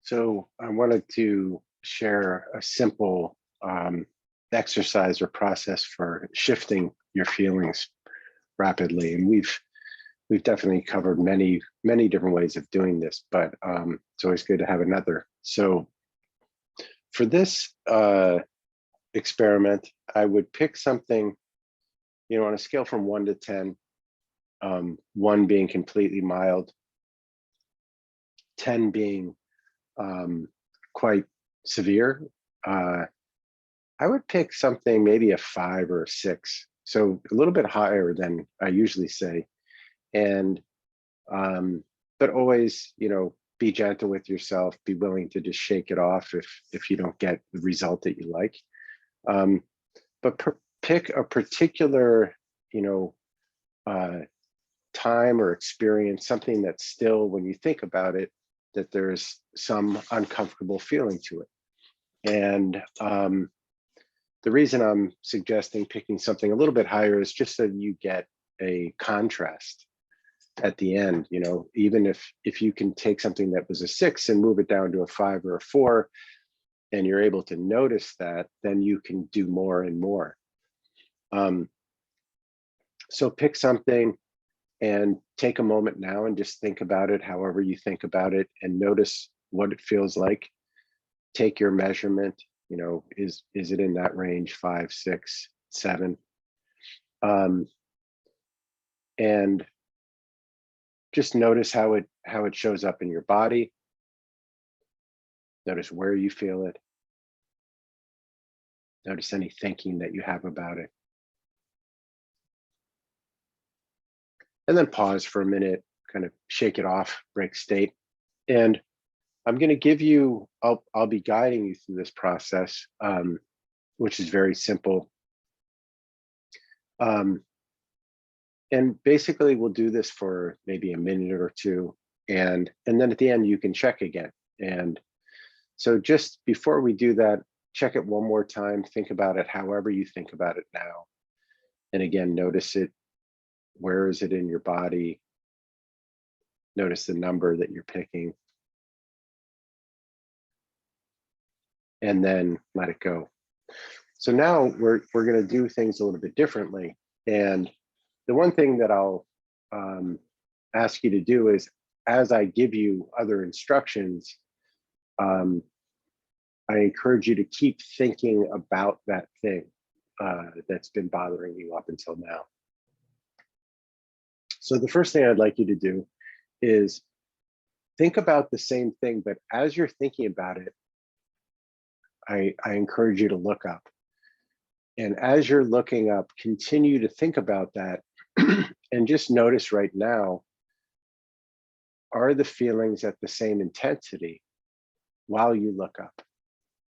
So I wanted to share a simple exercise or process for shifting your feelings rapidly. And we've definitely covered many different ways of doing this, but it's always good to have another. So for this experiment, I would pick something, on a scale from 1 to 10, 1 being completely mild, 10 being quite severe. I would pick something maybe a 5 or a 6, so a little bit higher than I usually say. And but always, be gentle with yourself. Be willing to just shake it off if you don't get the result that you like. But pick a particular, time or experience, something that's still, when you think about it, that there's some uncomfortable feeling to it. And the reason I'm suggesting picking something a little bit higher is just so you get a contrast at the end. Even if you can take something that was a 6 and move it down to a 5 or a 4, and you're able to notice that, then you can do more and more. So pick something and take a moment now and just think about it however you think about it, and notice what it feels like. Take your measurement. Is it in that range, 5, 6, 7? And just notice how it shows up in your body. Notice where you feel it. Notice any thinking that you have about it. And then pause for a minute, kind of shake it off, break state. And I'm going to give you, I'll be guiding you through this process, which is very simple. And basically we'll do this for maybe a minute or two. And then at the end, you can check again. And so just before we do that, check it one more time, think about it however you think about it now. And again, notice it. Where is it in your body? Notice the number that you're picking. And then let it go. So now we're going to do things a little bit differently. And the one thing that I'll ask you to do is, as I give you other instructions, I encourage you to keep thinking about that thing that's been bothering you up until now. So the first thing I'd like you to do is think about the same thing, but as you're thinking about it, I encourage you to look up. And as you're looking up, continue to think about that and just notice right now, are the feelings at the same intensity while you look up?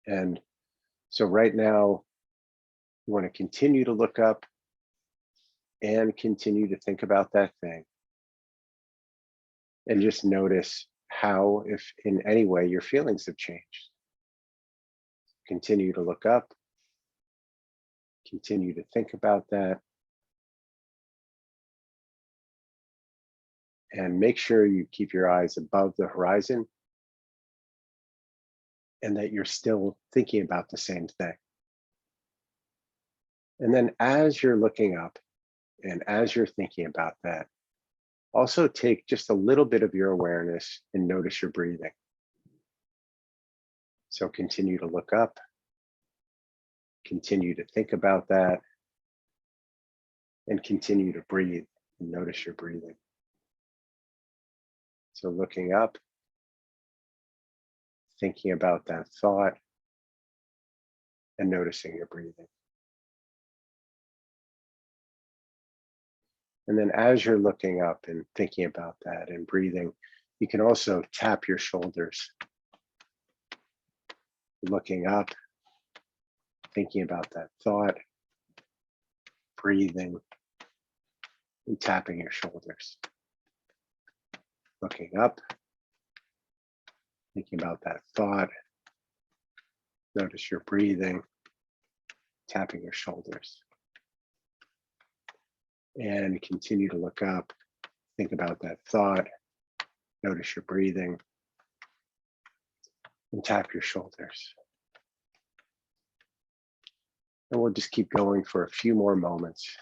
And so right now, you want to continue to look up and continue to think about that thing. And just notice how, if in any way, your feelings have changed. Continue to look up. Continue to think about that. And make sure you keep your eyes above the horizon and that you're still thinking about the same thing. And then as you're looking up and as you're thinking about that, also take just a little bit of your awareness and notice your breathing. So continue to look up, continue to think about that, and continue to breathe and notice your breathing. So looking up, thinking about that thought, and noticing your breathing. And then as you're looking up and thinking about that and breathing, you can also tap your shoulders. Looking up, thinking about that thought, breathing, and tapping your shoulders. Looking up, thinking about that thought, notice your breathing, tapping your shoulders. And continue to look up, think about that thought, notice your breathing, and tap your shoulders. And we'll just keep going for a few more moments.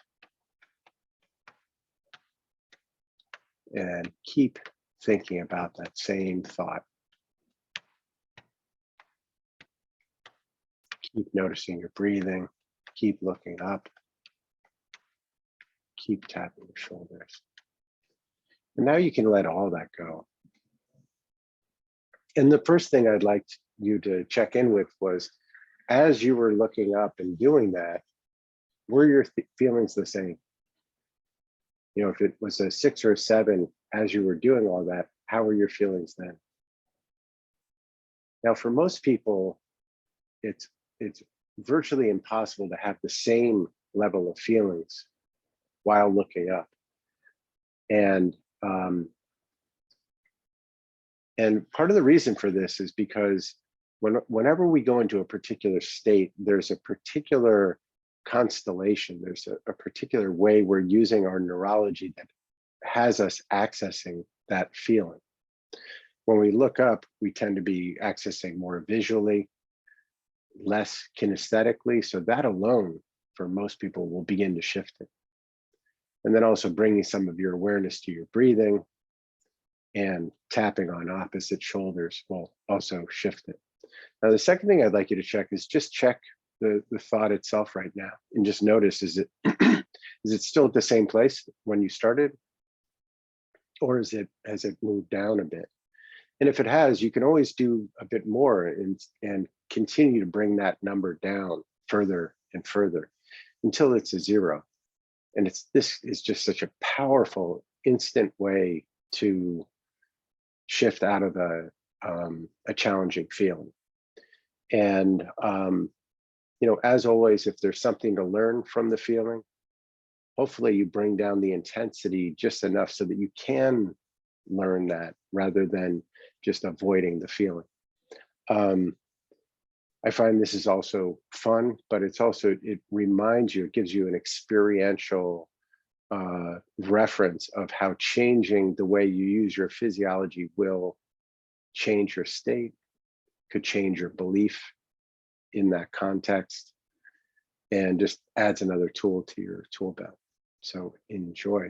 And keep thinking about that same thought. Keep noticing your breathing. Keep looking up. Keep tapping your shoulders. And now you can let all that go. And the first thing I'd like you to check in with was, as you were looking up and doing that, were your feelings the same? You know, if it was a 6 or a 7 as you were doing all that, how were your feelings then? Now, for most people, it's virtually impossible to have the same level of feelings while looking up. And part of the reason for this is because whenever we go into a particular state, there's a particular constellation, there's a particular way we're using our neurology that has us accessing that feeling. When we look up, we tend to be accessing more visually, less kinesthetically. So that alone, for most people, will begin to shift it. And then also bringing some of your awareness to your breathing and tapping on opposite shoulders will also shift it. Now, the second thing I'd like you to check is just check the thought itself right now and just notice, is it is it still at the same place when you started, or has it moved down a bit? And if it has, you can always do a bit more and continue to bring that number down further and further until it's a 0. And this is just such a powerful instant way to shift out of a challenging feeling. And you know, as always, if there's something to learn from the feeling, hopefully you bring down the intensity just enough so that you can learn that rather than just avoiding the feeling. I find this is also fun, but it reminds you, it gives you an experiential reference of how changing the way you use your physiology will change your state, could change your belief in that context, and just adds another tool to your tool belt. So enjoy.